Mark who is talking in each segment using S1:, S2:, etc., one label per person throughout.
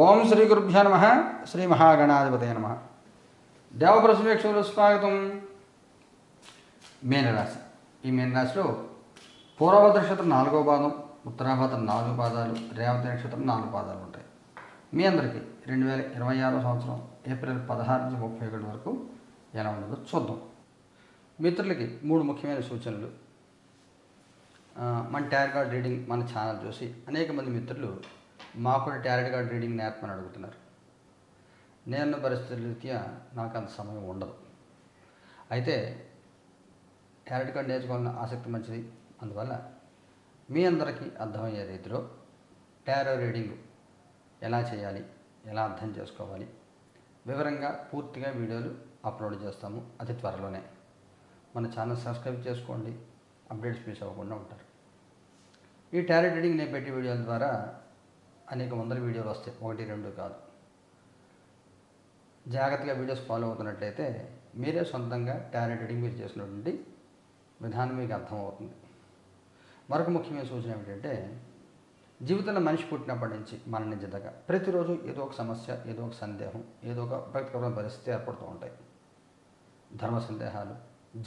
S1: ఓం శ్రీ గురుభ్యో నమః. శ్రీ మహాగణాధిపతయ నమః. దేవప్రసవేక్షకులు స్వాగతం. మీనరాశి. ఈ మీనరాశిలో పూర్వభద్ర నక్షత్రం 4వ పాదం, ఉత్తరాభద్ర 4 పాదాలు, రేవతి నక్షత్రం 4 పాదాలు ఉంటాయి. మీ అందరికీ 2026 సంవత్సరం ఏప్రిల్ 16 నుంచి 31 వరకు ఎలా ఉండదో చూద్దాం. మిత్రులకి 3 ముఖ్యమైన సూచనలు. మన టారో కార్డ్ రీడింగ్ మన ఛానల్ చూసి అనేక మంది మిత్రులు మాకు కూడా టారో కార్డ్ రీడింగ్ నేర్పమని అడుగుతున్నారు. నేను పరిస్థితుల రీత్యా నాకు అంత సమయం ఉండదు. అయితే టారో కార్డ్ నేర్చుకోవాలన్న ఆసక్తి మంచిది. అందువల్ల మీ అందరికీ అర్థమయ్యే రీతిలో టారో రీడింగ్ ఎలా చేయాలి, ఎలా అర్థం చేసుకోవాలి వివరంగా పూర్తిగా వీడియోలు అప్లోడ్ చేస్తాము అతి త్వరలోనే. మన ఛానల్ సబ్స్క్రైబ్ చేసుకోండి, అప్డేట్స్ మిస్ అవ్వకుండా ఉంటారు. ఈ టారో రీడింగ్ నేను పెట్టే వీడియోల ద్వారా అనేక వందల వీడియోలు వస్తాయి, 1-2 కాదు. జాగ్రత్తగా వీడియోస్ ఫాలో అవుతున్నట్లయితే మీరే సొంతంగా టారో రీడింగ్ మీరు చేసినటువంటి విధానం మీకు అర్థమవుతుంది. మరొక ముఖ్యమైన సూచన ఏమిటంటే, జీవితంలో మనిషి పుట్టినప్పటి నుంచి మన నుంచి దాకా ప్రతిరోజు ఏదో ఒక సమస్య, ఏదో ఒక సందేహం, ఏదో ఒక ఉపయుక్తమైన పరిస్థితి ఏర్పడుతూ ఉంటాయి. ధర్మ సందేహాలు,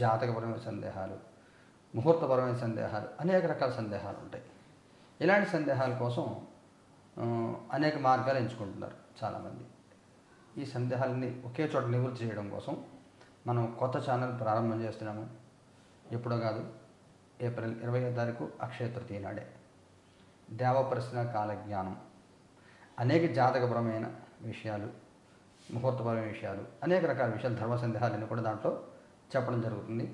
S1: జాతకపరమైన సందేహాలు, ముహూర్తపరమైన సందేహాలు, అనేక రకాల సందేహాలు ఉంటాయి. ఇలాంటి సందేహాల కోసం అనేక మార్గాలు ఎంచుకుంటున్నారు చాలామంది. ఈ సందేహాలని ఒకే చోట నివృత్తి చేయడం కోసం మనం కొత్త ఛానల్ ప్రారంభం చేస్తున్నాము. ఎప్పుడో కాదు, ఏప్రిల్ 20వ తారీఖు అక్షయ తృతీయ నాడే. దేవప్రశ్న కాలజ్ఞానం, అనేక జాతకపరమైన విషయాలు, ముహూర్తపరమైన విషయాలు, అనేక రకాల విషయాలు, ధర్మ సందేహాలన్నీ కూడా దాంట్లో చెప్పడం జరుగుతుంది.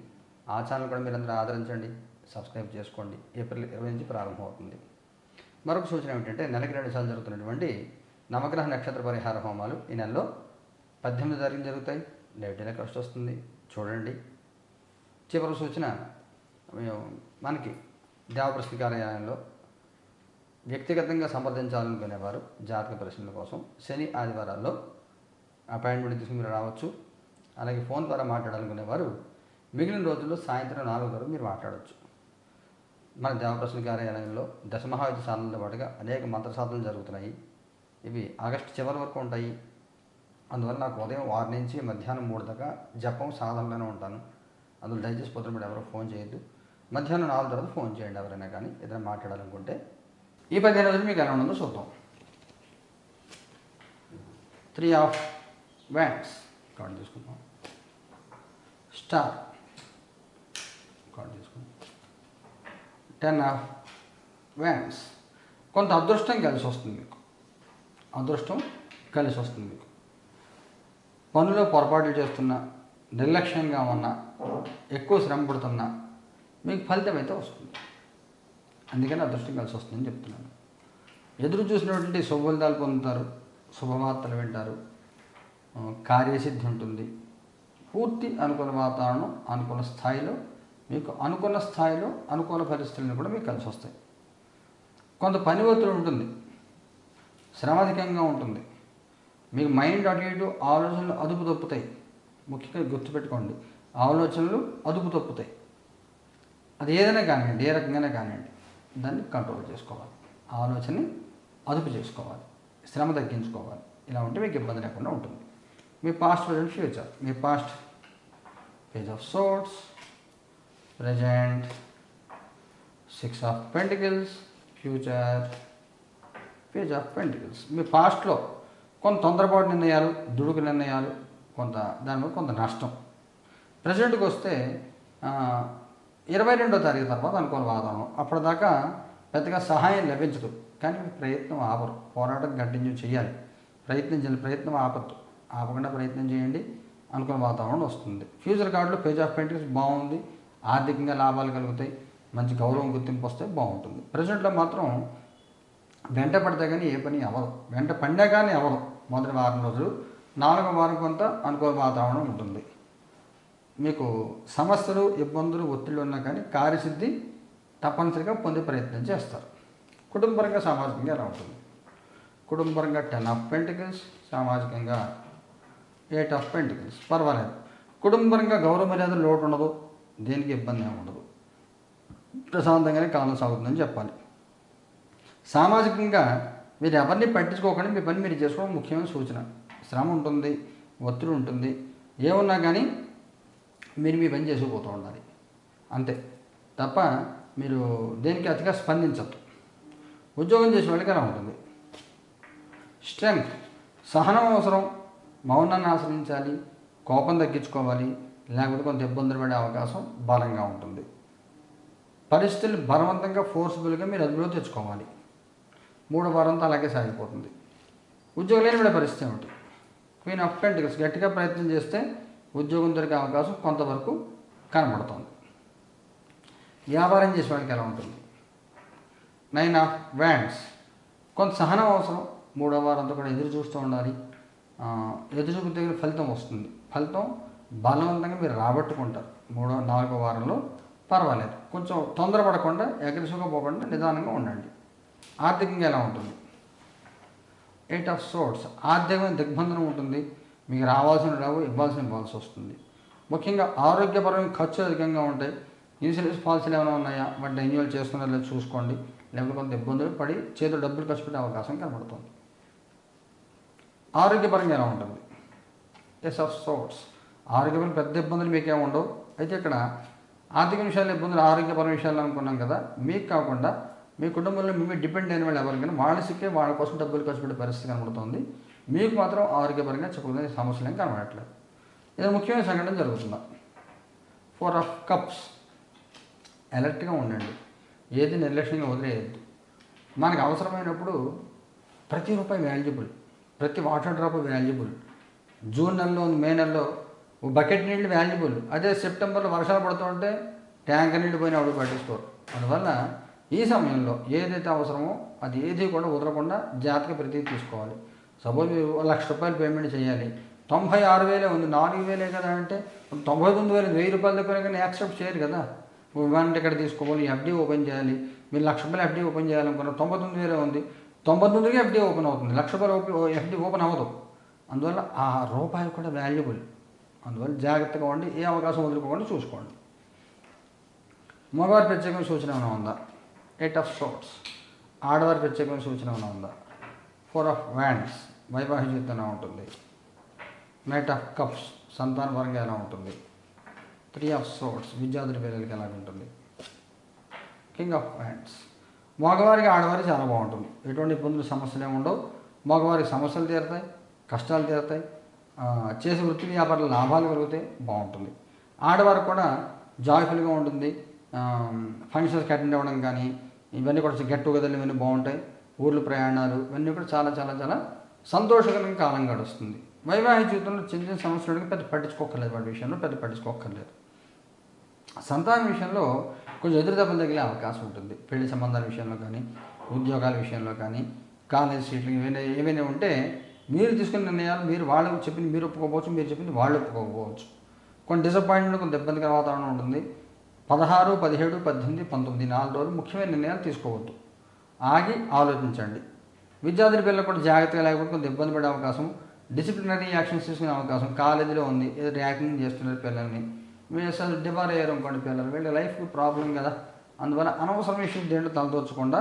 S1: ఆ ఛానల్ కూడా మీరందరూ ఆదరించండి, సబ్స్క్రైబ్ చేసుకోండి. ఏప్రిల్ 20 నుంచి ప్రారంభమవుతుంది. మరొక సూచన ఏమిటంటే, నెలకి 2 సార్లు జరుగుతున్నటువంటి నవగ్రహ నక్షత్ర పరిహార హోమాలు ఈ నెలలో 18 తారీఖు జరుగుతాయి. లైవ్ టెలికాస్ట్ వస్తుంది, చూడండి. చివరి సూచన, మనకి దేవప్రశ్న కార్యాలయంలో వ్యక్తిగతంగా సంప్రదించాలనుకునేవారు జాతక పరిశీలన కోసం శని ఆదివారాల్లో అపాయింట్మెంట్ తీసుకుని మీరు రావచ్చు. అలాగే ఫోన్ ద్వారా మాట్లాడాలనుకునేవారు మిగిలిన రోజుల్లో సాయంత్రం 4 వరకు మీరు మాట్లాడవచ్చు. మన దేవప్రశ్న కార్యాలయంలో దశమహాయుధ సాధనలతో పాటుగా అనేక మంత్ర సాధనలు జరుగుతున్నాయి. ఇవి ఆగస్టు చివరి వరకు ఉంటాయి. అందువల్ల నాకు ఉదయం 6 నుంచి మధ్యాహ్నం 3 దాకా జపం సాధనలోనే ఉంటాను. అందులో దయచేసి పొద్దున ఎవరో ఫోన్ చేయొద్దు. మధ్యాహ్నం 4 తర్వాత ఫోన్ చేయండి ఎవరైనా కానీ ఏదైనా మాట్లాడాలనుకుంటే. ఈ 15 రోజులు మీకు ఎలా ఉండదో చూద్దాం. 3 ఆఫ్ వ్యాండ్స్ కార్డు తీసుకుందాం. స్టార్ కార్డు తీసుకుందాం. 10 ఆఫ్ వ్యాండ్స్. కొంత అదృష్టం కలిసి వస్తుంది మీకు. అదృష్టం కలిసి వస్తుంది మీకు. పనులో పొరపాట్లు చేస్తున్నా, నిర్లక్ష్యంగా ఉన్నా, ఎక్కువ శ్రమ పడుతున్నా మీకు ఫలితం అయితే వస్తుంది. అందుకని అదృష్టం కలిసి వస్తుందని చెప్తున్నాను. ఎదురు చూసినటువంటి శుభఫలితాలు పొందుతారు, శుభవార్తలు వింటారు, కార్యసిద్ధి ఉంటుంది. పూర్తి అనుకూల వాతావరణం, అనుకూల స్థాయిలో మీకు అనుకున్న స్థాయిలో అనుకూల పరిస్థితులను కూడా మీకు కలిసి వస్తాయి. కొంత పని ఒత్తిడి ఉంటుంది, శ్రమాధికంగా ఉంటుంది. మీకు మైండ్ అటు ఇటు ఆలోచనలు అదుపు తప్పుతాయి. ముఖ్యంగా గుర్తుపెట్టుకోండి, ఆలోచనలు అదుపు తప్పుతాయి. అది ఏదైనా కానివ్వండి, ఏ రకంగానే కానివ్వండి, దాన్ని కంట్రోల్ చేసుకోవాలి. ఆలోచనని అదుపు చేసుకోవాలి, శ్రమ తగ్గించుకోవాలి. ఇలా ఉంటే మీకు ఇబ్బంది లేకుండా ఉంటుంది. మీ పాస్ట్, ప్రజెంట్, ఫ్యూచర్. మీ past page of swords, present 6 of pentacles, future page of pentacles. మీ పాస్ట్లో కొంత తొందరపాటు నిర్ణయాలు, దుడుకు నిర్ణయాలు, దానివల్ల కొంత నష్టం. ప్రజెంట్కి వస్తే 22వ తారీఖు తర్వాత అనుకూల వాతావరణం. అప్పటిదాకా పెద్దగా సహాయం లభించదు, కానీ ప్రయత్నం ఆపరు. పోరాటం కంటిన్యూ చేయాలి, ప్రయత్నం ఆపకుండా ప్రయత్నం చేయండి. అనుకూల వాతావరణం వస్తుంది. ఫ్యూచర్ కార్డులో పేజ్ ఆఫ్ పెంటికల్స్ బాగుంది, ఆర్థికంగా లాభాలు కలుగుతాయి, మంచి గౌరవం గుర్తింపు వస్తే బాగుంటుంది. ప్రజెంట్లో మాత్రం వెంట పడితే కానీ ఏ పని అవ్వదు, వెంట పడినా కానీ అవ్వదు. మొదటి వారం రోజులు, 4వ వారం కొంత అనుకూల వాతావరణం ఉంటుంది. మీకు సమస్యలు, ఇబ్బందులు, ఒత్తిళ్ళు ఉన్నా కానీ కార్యసిద్ధి తప్పనిసరిగా పొందే ప్రయత్నం చేస్తారు. కుటుంబపరంగా, సామాజికంగా ఎలా ఉంటుంది? కుటుంబపరంగా 10 ఆఫ్ పెంటికల్స్, సామాజికంగా 8 ఆఫ్ పెంటికల్స్. పర్వాలేదు. కుటుంబపరంగా గౌరవ మర్యాదలు లోటు ఉండదు, దేనికి ఇబ్బంది ఏమి ఉండదు, ప్రశాంతంగానే కాలం సాగుతుందని చెప్పాలి. సామాజికంగా మీరు ఎవరిని పట్టించుకోకుండా మీ పని మీరు చేసుకోవడం ముఖ్యమైన సూచన. శ్రమ ఉంటుంది, ఒత్తిడి ఉంటుంది, ఏమున్నా కానీ మీరు మీ పని చేసుకుపోతూ ఉండాలి అంతే తప్ప మీరు దేనికి అతిగా స్పందించద్దు. ఉద్యోగం చేసే వాళ్ళకి అలా ఉంటుంది. స్ట్రెంగ్త్, సహనం అవసరం, మౌనాన్ని ఆశ్రయించాలి, కోపం తగ్గించుకోవాలి, లేకపోతే కొంత ఇబ్బందులు పడే అవకాశం బలంగా ఉంటుంది. పరిస్థితులు బలవంతంగా ఫోర్స్ఫుల్గా మీరు అదుపులో తెచ్చుకోవాలి. 3వ వారంతో అలాగే సాగిపోతుంది. ఉద్యోగం లేని పడే పరిస్థితి ఏమిటి? క్వీన్ ఆఫ్ పెంటికల్స్, గట్టిగా ప్రయత్నం చేస్తే ఉద్యోగం దొరికే అవకాశం కొంతవరకు కనబడుతుంది. వ్యాపారం చేసే వాళ్ళకి ఎలా ఉంటుంది? 9 ఆఫ్ వ్యాండ్స్, కొంత సహనం అవసరం. 3వ వారంతో కూడా ఎదురు చూస్తూ ఉండాలి. ఎదురు చూపుతే ఫలితం వస్తుంది. ఫలితం బలవంతంగా మీరు రాబట్టుకుంటారు. 4వ వారంలో పర్వాలేదు. కొంచెం తొందరపడకుండా, అగ్రెసివ్గా పోకుండా నిదానంగా ఉండండి. ఆర్థికంగా ఎలా ఉంటుంది? 8 ఆఫ్ సోర్డ్స్, ఆర్థికమైన దిగ్బంధనం ఉంటుంది. మీకు రావాల్సిన రావు, ఇవ్వాల్సి వస్తుంది. ముఖ్యంగా ఆరోగ్యపరమైన ఖర్చులు అధికంగా ఉంటాయి. ఇన్సూరెన్స్ పాలసీలు ఏమైనా ఉన్నాయా, వాటిని రెన్యువల్ చేసుకున్నా లేదా చూసుకోండి. లేకపోతే కొంత ఇబ్బందులు పడి చేతులు డబ్బులు ఖర్చు పెట్టే అవకాశం కనబడుతుంది. ఆరోగ్యపరంగా ఎలా ఉంటుంది? ఎస్ ఆఫ్ సోర్ట్స్, ఆరోగ్యపరంగా పెద్ద ఇబ్బందులు మీకేమి ఉండవు. అయితే ఇక్కడ ఆర్థిక విషయాలు ఇబ్బందులు, ఆరోగ్యపర విషయాలు అనుకున్నాం కదా, మీకు కాకుండా మీ కుటుంబంలో మీ డిపెండ్ అయిన వాళ్ళు ఎవరికైనా వాళ్ళ సిక్కే వాళ్ళ కోసం డబ్బులు ఖర్చు పెట్టే పరిస్థితి కనబడుతుంది. మీకు మాత్రం ఆరోగ్యపరంగా చెప్పుకునే సమస్యలు ఏం కనబడట్లేదు. ఇది ముఖ్యమైన సంఘటన జరుగుతుందా? 4 ఆఫ్ కప్స్, అలర్ట్గా ఉండండి. ఏది నిర్లక్ష్యంగా వదిలేయద్దు. మనకు అవసరమైనప్పుడు ప్రతి రూపాయి వాల్యుబుల్, ప్రతి వాటర్ డ్రాప్ వాల్యుబుల్. జూన్ నెలలో, మే నెలలో బకెట్ నీళ్ళు వాల్యుబుల్. అదే సెప్టెంబర్లో వర్షాలు పడుతుంటే ట్యాంకర్ నీళ్ళు పోయినా అడుగు పట్టించుకోరు. అందువల్ల ఈ సమయంలో ఏదైతే అవసరమో అది ఏది కూడా వదలకుండా జాగ్రత్తగా ప్రతి తీసుకోవాలి. సపోజ్ మీరు ₹1,00,000 పేమెంట్ చేయాలి, 96,000 ఉంది, 4,000 కదా అంటే 99,000, ₹1,000 దగ్గర కానీ యాక్సెప్ట్ చేయరు కదా. ఇవ్వాలంటే ఇక్కడ తీసుకోవాలి, ఎఫ్డీ ఓపెన్ చేయాలి. మీరు ₹1,00,000 ఎఫ్డీ ఓపెన్ చేయాలనుకున్న 99,000 ఉంది, 99కి ఎఫ్డీ ఓపెన్ అవుతుంది, ₹1,00,000 ఎఫ్డీ ఓపెన్ అవ్వదు. అందువల్ల ఆ రూపాయి కూడా వాల్యుబుల్. అందువల్ల జాగ్రత్తగా ఉండి ఏ అవకాశం వదులుకోకుండా చూసుకోండి. మగవారి ప్రత్యేకమైన సూచన ఏమైనా ఉందా? 8 ఆఫ్ సోర్ట్స్, ఆడవారి ప్రత్యేకమైన సూచన ఏమైనా ఉందా? 4 ఆఫ్ వ్యాండ్స్, వైవాహిక జీవితం ఎలా ఉంటుంది? 9 ఆఫ్ కప్స్, సంతానపరంగా ఎలా ఉంటుంది? 3 ఆఫ్ సోర్ట్స్, విద్యార్థుల పిల్లలకి ఎలా ఉంటుంది? కింగ్ ఆఫ్ వ్యాండ్స్, మగవారికి ఆడవారికి చాలా బాగుంటుంది. ఎటువంటి ఇబ్బందులు, సమస్యలు ఏమి ఉండవు. మగవారికి సమస్యలు తీరుతాయి, కష్టాలు తీరుతాయి, చేసే వృత్తి వ్యాపారాలు లాభాలు కలిగితే బాగుంటుంది. ఆడవారికి కూడా జాయ్ఫుల్గా ఉంటుంది. ఫంక్షన్స్కి అటెండ్ అవ్వడం కానీ ఇవన్నీ కూడా గెట్ టుగెదర్లు ఇవన్నీ బాగుంటాయి. ఊర్లు ప్రయాణాలు ఇవన్నీ కూడా చాలా చాలా చాలా సంతోషకరంగా కాలం గడుస్తుంది. వైవాహిక జీవితంలో చిన్న చిన్న సమస్యలు పెద్ద పట్టించుకోకర్లేదు. వాటి విషయంలో పెద్ద పట్టించుకోకర్లేదు. సంతానం విషయంలో కొంచెం ఎదురు దెబ్బలు తగిలే అవకాశం ఉంటుంది. పెళ్లి సంబంధాల విషయంలో కానీ, ఉద్యోగాల విషయంలో కానీ, కాలేజ్ సీట్లు ఏవైనా ఉంటే మీరు తీసుకున్న నిర్ణయాలు మీరు వాళ్ళకు చెప్పింది మీరు ఒప్పుకోవచ్చు, మీరు చెప్పింది వాళ్ళు ఒప్పుకోకపోవచ్చు. కొన్ని డిసప్పాయింట్మెంట్, కొంత ఇబ్బందికర వాతావరణం ఉంటుంది. 16, 17, 18, 19 4 రోజులు ముఖ్యమైన నిర్ణయాలు తీసుకోవద్దు. ఆగి ఆలోచించండి. విద్యార్థుల పిల్లలు కూడా జాగ్రత్తగా లేకపోతే కొంత ఇబ్బంది పడే అవకాశం, డిసిప్లినరీ యాక్షన్స్ తీసుకునే అవకాశం. కాలేజీలో ఉంది, ఏదో ర్యాకింగ్ చేస్తున్నారు పిల్లల్ని, మీరు అసలు డిబార్ అయ్యారు అనుకోండి, పిల్లలు వీళ్ళ లైఫ్కి ప్రాబ్లం కదా. అందువల్ల అనవసరం విషయం దేంట్లో తలదోర్చకుండా,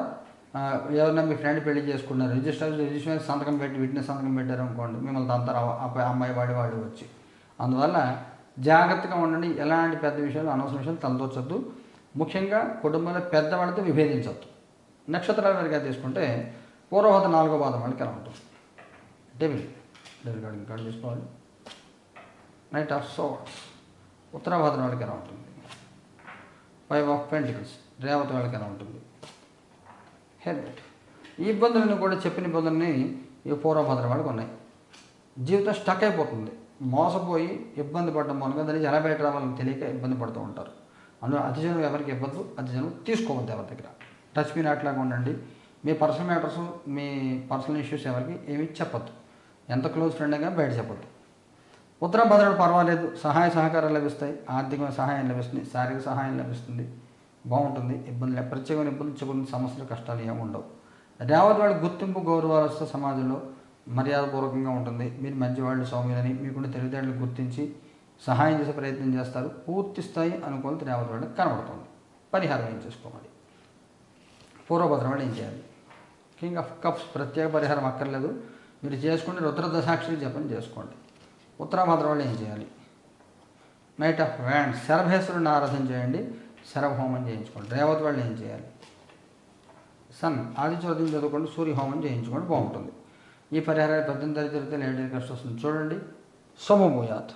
S1: ఎవరైనా మీ ఫ్రెండ్ పెళ్లి చేసుకున్నారు, రిజిస్ట్రేషన్ సంతకం పెట్టి విట్నెస్ సంతకం పెట్టారు అనుకోండి, మిమ్మల్ని తంతారు అమ్మాయి వాడి వచ్చి. అందువల్ల జాగ్రత్తగా ఉండండి. ఎలాంటి పెద్ద విషయాలు, అనవసర విషయాలు తలదోర్చొద్దు. ముఖ్యంగా కుటుంబంలో పెద్దవాళ్ళతో విభేదించవద్దు. నక్షత్రాల వరకు తీసుకుంటే పూర్వభాద్ర 4వ పాదం వాళ్ళకి ఎలా ఉంటుంది? డెవిల్ కార్డు తీసుకోవాలి. 9 ఆఫ్ సోర్డ్స్, ఉత్తరాభాద్ర వాళ్ళకి ఎలా ఉంటుంది? 5 ఆఫ్ పెంటికల్స్, రేవతి వాళ్ళకి ఎలా ఉంటుంది? హెల్మెట్. ఈ ఇబ్బందులను కూడా చెప్పిన ఇబ్బందులని ఈ పూర్వభాద్ర వాళ్ళకి ఉన్నాయి. జీవితం స్టక్ అయిపోతుంది. మోసపోయి ఇబ్బంది పడడం మూలంగా దాన్ని ఎలా బయట రావాలని తెలియక ఇబ్బంది పడుతూ ఉంటారు. అందులో అతిజనం ఎవరికి ఇవ్వద్దు, అతిజనం తీసుకోవద్దు ఎవరి దగ్గర. టచ్ మీ నాట్లాగా ఉండండి. మీ పర్సనల్ మ్యాటర్స్, మీ పర్సనల్ ఇష్యూస్ ఎవరికి ఏమీ చెప్పద్దు. ఎంత క్లోజ్ ఫ్రెండ్ అయినా బయట చెప్పద్దు. ఉత్తరాభద్రుడు పర్వాలేదు, సహాయ సహకారాలు లభిస్తాయి, ఆర్థికమైన సహాయం లభిస్తుంది, శారీరక సహాయం లభిస్తుంది, బాగుంటుంది. ఇబ్బందులు, ప్రత్యేకమైన ఇబ్బందులు చెప్పుకునే సమస్యలు, కష్టాలు ఏమి ఉండవు. రేవతి వాళ్ళ గుర్తింపు, గౌరవాలు వస్తే సమాజంలో మర్యాదపూర్వకంగా ఉంటుంది. మీరు మంచివాళ్ళు, సౌమ్యులని మీకుండే తెలివితేటలు గుర్తించి సహాయం చేసే ప్రయత్నం చేస్తారు. పూర్తి స్థాయి అనుకూలత రేవతి వాళ్ళకి కనబడుతుంది. పరిహారం ఏం చేసుకోవాలి? పూర్వభద్ర వాళ్ళు ఏం చేయాలి? కింగ్ ఆఫ్ కప్స్ ప్రత్యేక పరిహారం అక్కర్లేదు, మీరు చేసుకుని రుద్ర దశాక్షరి జపం చేసుకోండి. ఉత్తరాభద్ర వాళ్ళు ఏం చేయాలి? నైట్ ఆఫ్ వ్యాండ్స్ శరభేశ్వరుని ఆరాధన చేయండి, శరభహోమం చేయించుకోండి. రేవతి వాళ్ళు ఏం చేయాలి? సన్ ఆదిత్యోదయం చదువుకోండి, సూర్యహోమం చేయించుకోండి, బాగుంటుంది. ఈ పరిహారాలు 18 జరిగితే లేట్ కష్టం వస్తుంది. చూడండి. శుభం భూయాత్.